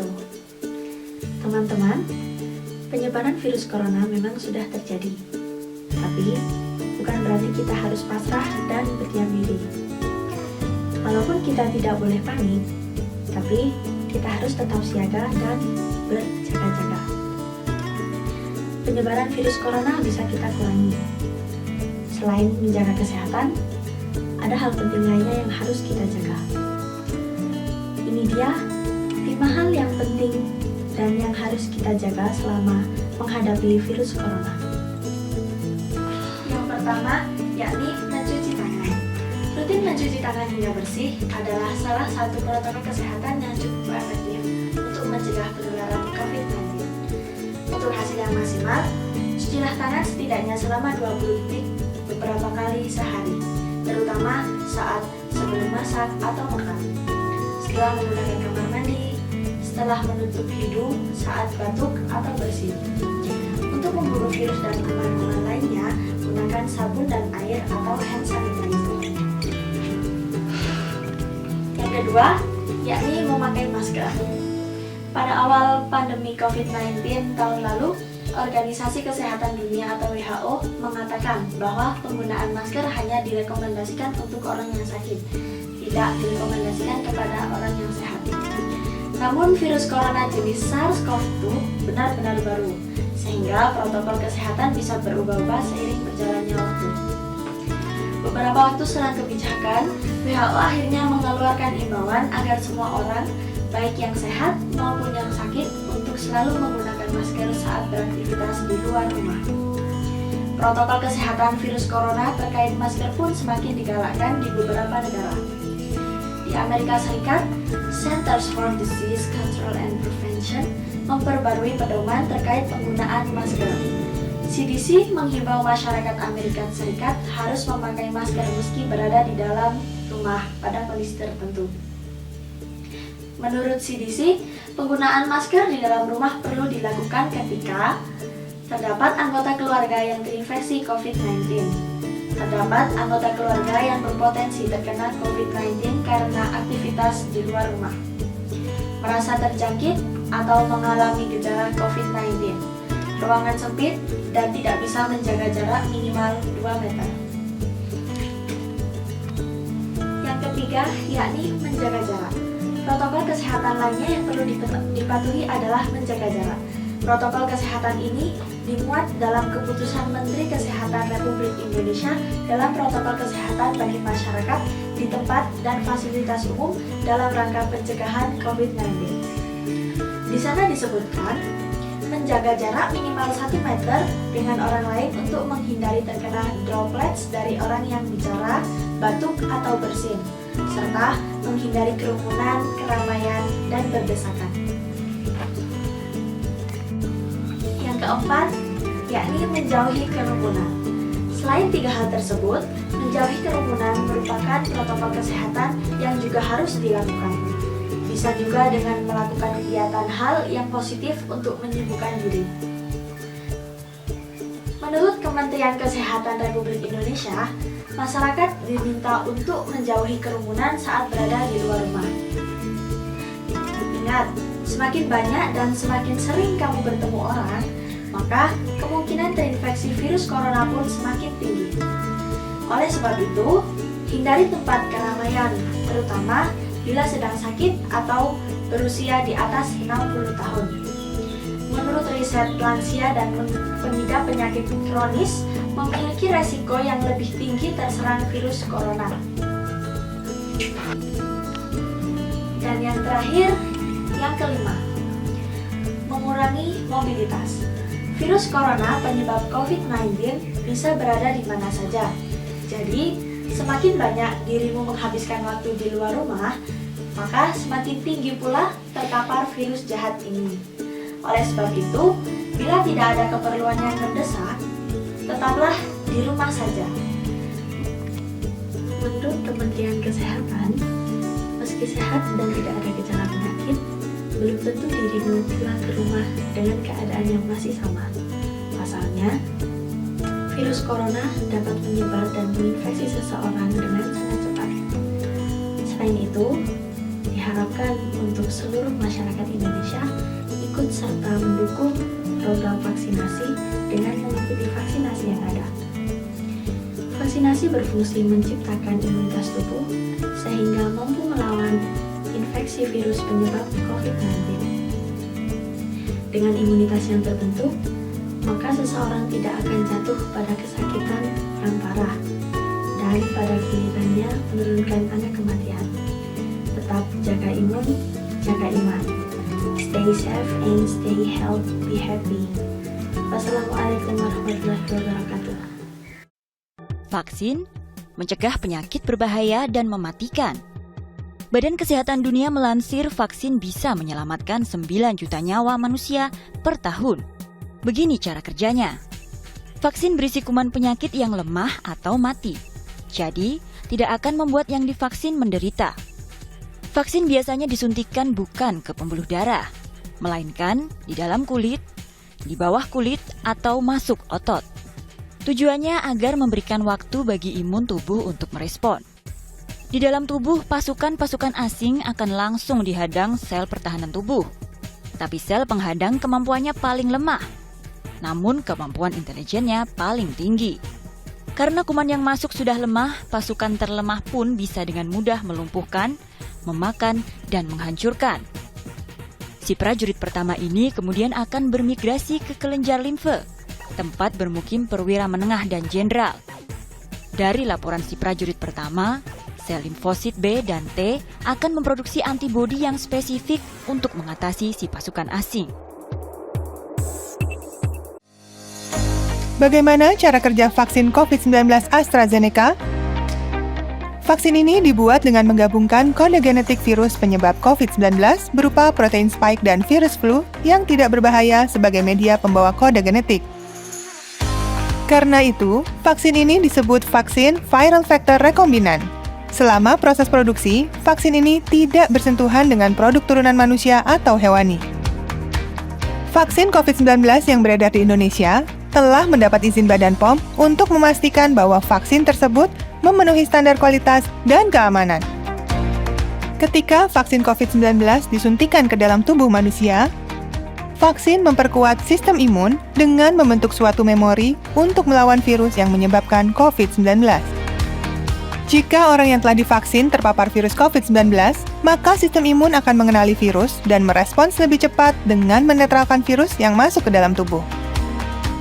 wabarakatuh. Teman-teman, penyebaran virus corona memang sudah terjadi. Tapi, bukan berarti kita harus pasrah dan berdiam diri. Walaupun kita tidak boleh panik, tapi kita harus tetap siaga dan berjaga-jaga. Penyebaran virus corona bisa kita kurangi. Selain menjaga kesehatan, ada hal penting lainnya yang harus kita jaga. Ini dia 5 hal yang penting dan yang harus kita jaga selama menghadapi virus corona. Yang pertama, yakni mencuci tangan. Rutin mencuci tangan hingga bersih adalah salah satu protokol kesehatan yang cukup efektif untuk mencegah penularan COVID-19. Untuk hasil yang maksimal, cucilah tangan setidaknya selama 20 detik beberapa kali sehari, terutama saat sebelum masak atau makan, setelah menggunakan kamar mandi, setelah menutup hidung saat batuk atau bersin. Untuk membunuh virus dan kuman-kuman lainnya, gunakan sabun dan air atau hand sanitizer. Yang kedua, yakni memakai masker. Pada awal pandemi COVID-19 tahun lalu, Organisasi Kesehatan Dunia atau WHO mengatakan bahwa penggunaan masker hanya direkomendasikan untuk orang yang sakit, tidak direkomendasikan kepada orang yang sehat. Namun virus corona jenis SARS-CoV-2 benar-benar baru, sehingga protokol kesehatan bisa berubah-ubah seiring berjalannya waktu. Beberapa waktu setelah kebijakan, WHO akhirnya mengeluarkan imbauan agar semua orang, baik yang sehat maupun yang sakit, untuk selalu menggunakan masker saat beraktivitas di luar rumah. Protokol kesehatan virus corona terkait masker pun semakin digalakkan di beberapa negara. Di Amerika Serikat, Centers for Disease Control and Prevention memperbarui pedoman terkait penggunaan masker. CDC menghimbau masyarakat Amerika Serikat harus memakai masker meski berada di dalam rumah pada kondisi tertentu. Menurut CDC, penggunaan masker di dalam rumah perlu dilakukan ketika terdapat anggota keluarga yang terinfeksi COVID-19, terdapat anggota keluarga yang berpotensi terkena COVID-19 karena aktivitas di luar rumah, merasa terjangkit atau mengalami gejala COVID-19, ruangan sempit, dan tidak bisa menjaga jarak minimal 2 meter. Yang ketiga, yakni menjaga jarak. Protokol kesehatan lainnya yang perlu dipatuhi adalah menjaga jarak. Protokol kesehatan ini dimuat dalam keputusan Menteri Kesehatan Republik Indonesia dalam protokol kesehatan bagi masyarakat di tempat dan fasilitas umum dalam rangka pencegahan COVID-19. Di sana disebutkan, menjaga jarak minimal 1 meter dengan orang lain untuk menghindari terkena droplets dari orang yang bicara, batuk, atau bersin, serta menghindari kerumunan, keramaian, dan berdesakan. Yang keempat, yakni menjauhi kerumunan. Selain 3 hal tersebut, menjauhi kerumunan merupakan protokol kesehatan yang juga harus dilakukan. Bisa juga dengan melakukan kegiatan hal yang positif untuk menyibukkan diri. Menurut Kementerian Kesehatan Republik Indonesia, masyarakat diminta untuk menjauhi kerumunan saat berada di luar rumah. Ingat, semakin banyak dan semakin sering kamu bertemu orang, maka kemungkinan terinfeksi virus corona pun semakin tinggi. Oleh sebab itu, hindari tempat keramaian, terutama bila sedang sakit atau berusia di atas 60 tahun. Menurut riset, lansia dan pengidap penyakit kronis memiliki resiko yang lebih tinggi terserang virus corona. Dan yang terakhir, yang kelima, mengurangi mobilitas. Virus corona penyebab COVID-19 bisa berada di mana saja. Jadi, semakin banyak dirimu menghabiskan waktu di luar rumah, maka semakin tinggi pula terpapar virus jahat ini. Oleh sebab itu, bila tidak ada keperluan yang mendesak, tetaplah di rumah saja. Menurut Kementerian Kesehatan, meski sehat dan tidak ada gejala penyakit, belum tentu dirimu pulang ke rumah dengan keadaan yang masih sama. Pasalnya, virus corona dapat menyebar dan menginfeksi seseorang dengan sangat cepat. Selain itu, diharapkan untuk seluruh masyarakat Indonesia ikut serta mendukung program vaksinasi dengan mengikuti vaksinasi yang ada. Vaksinasi berfungsi menciptakan imunitas tubuh sehingga mampu melawan infeksi virus penyebab COVID-19. Dengan imunitas yang terbentuk, maka seseorang tidak akan jatuh pada kesakitan yang parah dan pada gilirannya menurunkan angka kematian. Tetap jaga imun, jaga iman. Stay safe and stay healthy, be happy. Wassalamualaikum warahmatullahi wabarakatuh. Vaksin mencegah penyakit berbahaya dan mematikan. Badan Kesehatan Dunia melansir vaksin bisa menyelamatkan 9 juta nyawa manusia per tahun. Begini cara kerjanya. Vaksin berisi kuman penyakit yang lemah atau mati. Jadi, tidak akan membuat yang divaksin menderita. Vaksin biasanya disuntikan bukan ke pembuluh darah, melainkan di dalam kulit, di bawah kulit, atau masuk otot. Tujuannya agar memberikan waktu bagi imun tubuh untuk merespon. Di dalam tubuh, pasukan-pasukan asing akan langsung dihadang sel pertahanan tubuh. Tapi sel penghadang kemampuannya paling lemah, namun kemampuan intelijennya paling tinggi. Karena kuman yang masuk sudah lemah, pasukan terlemah pun bisa dengan mudah melumpuhkan, memakan, dan menghancurkan. Si prajurit pertama ini kemudian akan bermigrasi ke kelenjar limfe, tempat bermukim perwira menengah dan jenderal. Dari laporan si prajurit pertama, sel limfosit B dan T akan memproduksi antibodi yang spesifik untuk mengatasi si pasukan asing. Bagaimana cara kerja vaksin COVID-19 AstraZeneca? Vaksin ini dibuat dengan menggabungkan kode genetik virus penyebab COVID-19 berupa protein spike dan virus flu yang tidak berbahaya sebagai media pembawa kode genetik. Karena itu, vaksin ini disebut vaksin viral vector rekombinan. Selama proses produksi, vaksin ini tidak bersentuhan dengan produk turunan manusia atau hewani. Vaksin COVID-19 yang beredar di Indonesia telah mendapat izin Badan POM untuk memastikan bahwa vaksin tersebut memenuhi standar kualitas dan keamanan. Ketika vaksin COVID-19 disuntikan ke dalam tubuh manusia, vaksin memperkuat sistem imun dengan membentuk suatu memori untuk melawan virus yang menyebabkan COVID-19. Jika orang yang telah divaksin terpapar virus COVID-19, maka sistem imun akan mengenali virus dan merespons lebih cepat dengan menetralkan virus yang masuk ke dalam tubuh.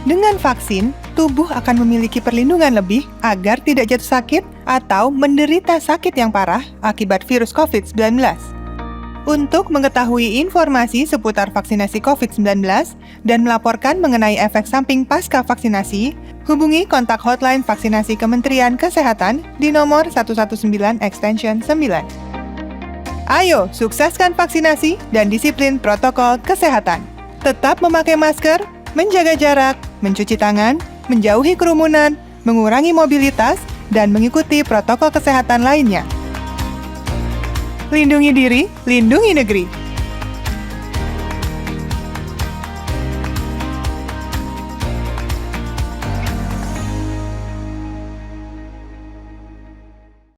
Dengan vaksin, tubuh akan memiliki perlindungan lebih agar tidak jatuh sakit atau menderita sakit yang parah akibat virus COVID-19. Untuk mengetahui informasi seputar vaksinasi COVID-19 dan melaporkan mengenai efek samping pasca vaksinasi, hubungi kontak hotline vaksinasi Kementerian Kesehatan di nomor 119 extension 9. Ayo, sukseskan vaksinasi dan disiplin protokol kesehatan. Tetap memakai masker, menjaga jarak, mencuci tangan, menjauhi kerumunan, mengurangi mobilitas, dan mengikuti protokol kesehatan lainnya. Lindungi diri, lindungi negeri.